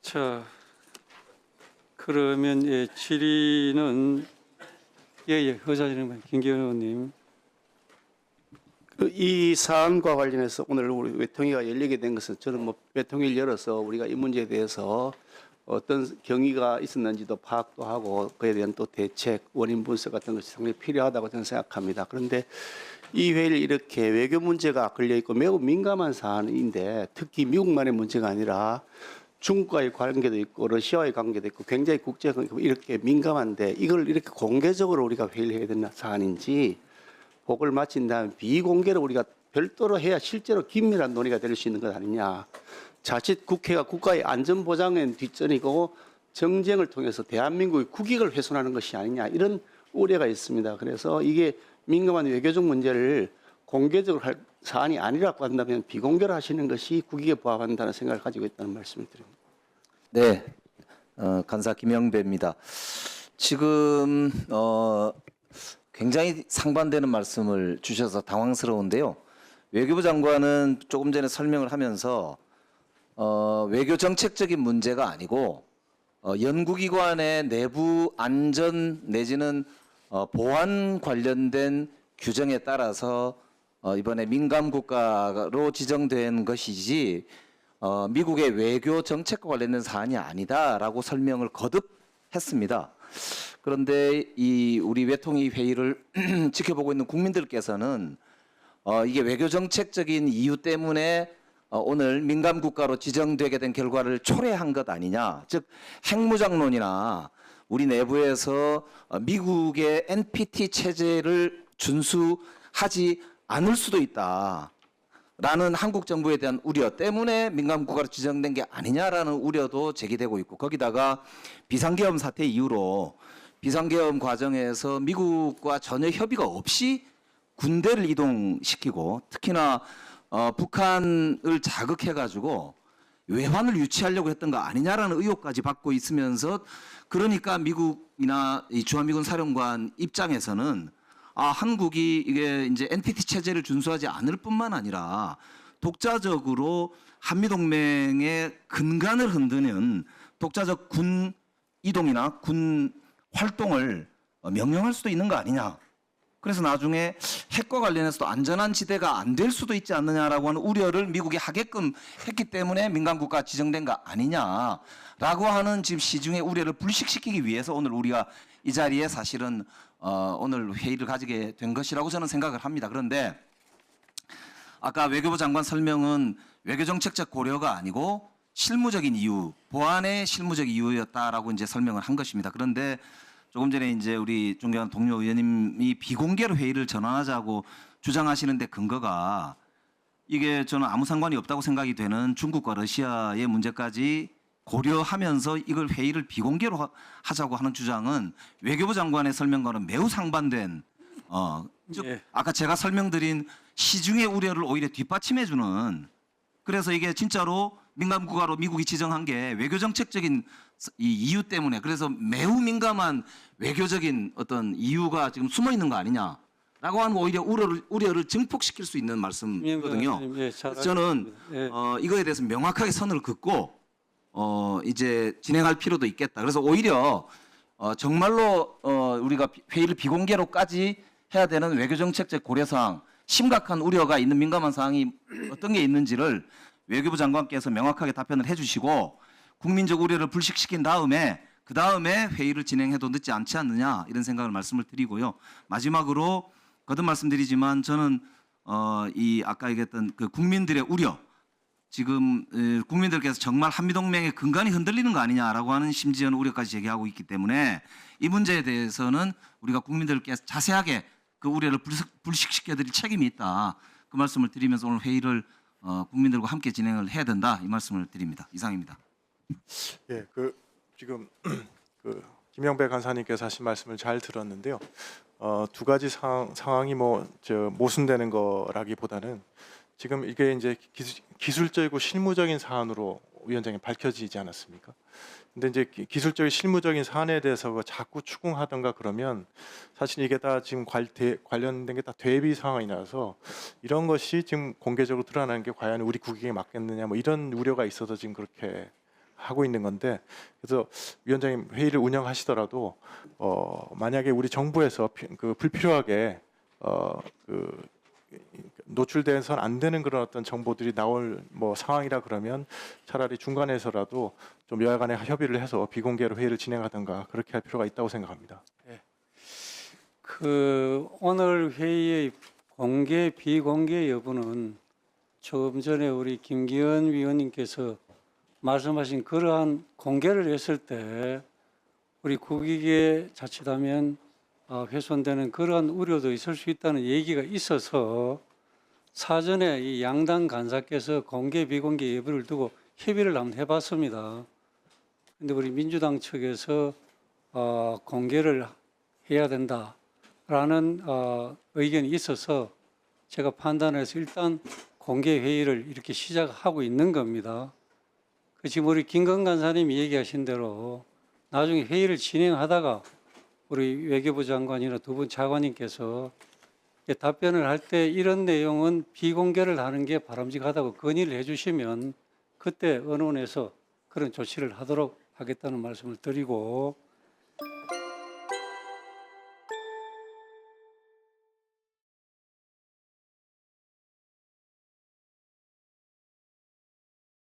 자, 그러면 질의는 의사진행관 김기현 의원님. 이 사안과 관련해서 오늘 우리 외통위가 열리게 된 것은 저는 뭐 외통위를 열어서 우리가 이 문제에 대해서 어떤 경위가 있었는지도 파악도 하고 그에 대한 또 대책, 원인 분석 같은 것이 상당히 필요하다고 저는 생각합니다. 그런데 이 회의를 이렇게 외교 문제가 걸려 있고 매우 민감한 사안인데 특히 미국만의 문제가 아니라 중국과의 관계도 있고 러시아와의 관계도 있고 굉장히 국제 관계가 이렇게 민감한데 이걸 이렇게 공개적으로 우리가 회의를 해야 되는 사안인지 복을 마친 다음에 비공개로 우리가 별도로 해야 실제로 긴밀한 논의가 될 수 있는 것 아니냐. 자칫 국회가 국가의 안전보장엔 뒷전이고 정쟁을 통해서 대한민국의 국익을 훼손하는 것이 아니냐 이런 우려가 있습니다. 그래서 이게 민감한 외교적 문제를 공개적으로 할 사안이 아니라고 한다면 비공개로 하시는 것이 국익에 부합한다는 생각을 가지고 있다는 말씀을 드립니다. 네, 간사 김영배입니다. 지금 굉장히 상반되는 말씀을 주셔서 당황스러운데요. 외교부 장관은 조금 전에 설명을 하면서 외교 정책적인 문제가 아니고 연구기관의 내부 안전 내지는 보안 관련된 규정에 따라서 이번에 민감 국가로 지정된 것이지 미국의 외교 정책과 관련된 사안이 아니다라고 설명을 거듭 했습니다. 그런데 이 우리 외통위 회의를 지켜보고 있는 국민들께서는 이게 외교 정책적인 이유 때문에 오늘 민감 국가로 지정되게 된 결과를 초래한 것 아니냐, 즉 핵무장론이나 우리 내부에서 미국의 NPT 체제를 준수하지 않을 수도 있다라는 한국 정부에 대한 우려 때문에 민감 국가로 지정된 게 아니냐라는 우려도 제기되고 있고, 거기다가 비상계엄 사태 이후로 비상계엄 과정에서 미국과 전혀 협의가 없이 군대를 이동시키고 특히나 북한을 자극해가지고 외환을 유치하려고 했던 거 아니냐라는 의혹까지 받고 있으면서, 그러니까 미국이나 이 주한미군 사령관 입장에서는 한국이 이게 이제 NPT 체제를 준수하지 않을 뿐만 아니라 독자적으로 한미동맹의 근간을 흔드는 독자적 군 이동이나 군 활동을 명령할 수도 있는 거 아니냐. 그래서 나중에 핵과 관련해서도 안전한 지대가 안 될 수도 있지 않느냐라고 하는 우려를 미국이 하게끔 했기 때문에 민감국가 지정된 거 아니냐라고 하는 지금 시중의 우려를 불식시키기 위해서 오늘 우리가 이 자리에 사실은 오늘 회의를 가지게 된 것이라고 저는 생각을 합니다. 그런데 아까 외교부 장관 설명은 외교정책적 고려가 아니고 실무적인 이유, 보안의 실무적 이유였다라고 이제 설명을 한 것입니다. 그런데 조금 전에 이제 우리 존경하는 동료 의원님이 비공개로 회의를 전환하자고 주장하시는데 근거가 이게 저는 아무 상관이 없다고 생각이 되는 중국과 러시아의 문제까지 고려하면서 이걸 회의를 비공개로 하자고 하는 주장은 외교부 장관의 설명과는 매우 상반된 즉 아까 제가 설명드린 시중의 우려를 오히려 뒷받침해주는, 그래서 이게 진짜로 민감국가로 미국이 지정한 게 외교정책적인 이 이유 때문에, 그래서 매우 민감한 외교적인 어떤 이유가 지금 숨어 있는 거 아니냐라고 하는 오히려 우려를 증폭시킬 수 있는 말씀이거든요. 저는 이거에 대해서 명확하게 선을 긋고 이제 진행할 필요도 있겠다. 그래서 오히려 정말로 우리가 회의를 비공개로까지 해야 되는 외교정책적 고려사항, 심각한 우려가 있는 민감한 사항이 어떤 게 있는지를 외교부 장관께서 명확하게 답변을 해주시고 국민적 우려를 불식시킨 다음에 그 다음에 회의를 진행해도 늦지 않지 않느냐 이런 생각을 말씀을 드리고요. 마지막으로 거듭 말씀드리지만 저는 이 아까 얘기했던 그 국민들의 우려, 지금 국민들께서 정말 한미동맹의 근간이 흔들리는 거 아니냐라고 하는 심지어는 우려까지 제기하고 있기 때문에 이 문제에 대해서는 우리가 국민들께서 자세하게 그 우려를 불식시켜드릴 책임이 있다. 그 말씀을 드리면서 오늘 회의를 국민들과 함께 진행을 해야 된다 이 말씀을 드립니다. 이상입니다. 예, 지금 김영배 간사님께서 하신 말씀을 잘 들었는데요. 두 가지 상황이 모순되는 거라기보다는 지금 이게 이제 기술적이고 실무적인 사안으로 위원장이 밝혀지지 않았습니까? 근데 이제 기술적인 실무적인 사안에 대해서 자꾸 추궁하던가 그러면 사실 이게 다 지금 관련된 게 다 대비 상황이라서 이런 것이 지금 공개적으로 드러나는 게 과연 우리 국익에 맞겠느냐 뭐 이런 우려가 있어서 지금 그렇게 하고 있는 건데, 그래서 위원장님 회의를 운영하시더라도 만약에 우리 정부에서 그 불필요하게 그 노출돼서는 안 되는 그런 어떤 정보들이 나올 뭐 상황이라 그러면 차라리 중간에서라도 좀 여야 간에 협의를 해서 비공개로 회의를 진행하든가 그렇게 할 필요가 있다고 생각합니다. 그 오늘 회의의 공개 비공개 여부는 조금 전에 우리 김기현 위원님께서 말씀하신 그러한 공개를 했을 때 우리 국익에 자칫하면 훼손되는 그러한 우려도 있을 수 있다는 얘기가 있어서 사전에 이 양당 간사께서 공개 비공개 여부를 두고 협의를 한번 해봤습니다. 근데 우리 민주당 측에서 공개를 해야 된다라는 의견이 있어서 제가 판단해서 일단 공개 회의를 이렇게 시작하고 있는 겁니다. 지금 우리 김건 간사님이 얘기하신 대로 나중에 회의를 진행하다가 우리 외교부 장관이나 두 분 차관님께서 답변을 할 때 이런 내용은 비공개를 하는 게 바람직하다고 건의를 해주시면 그때 언론에서 그런 조치를 하도록 하겠다는 말씀을 드리고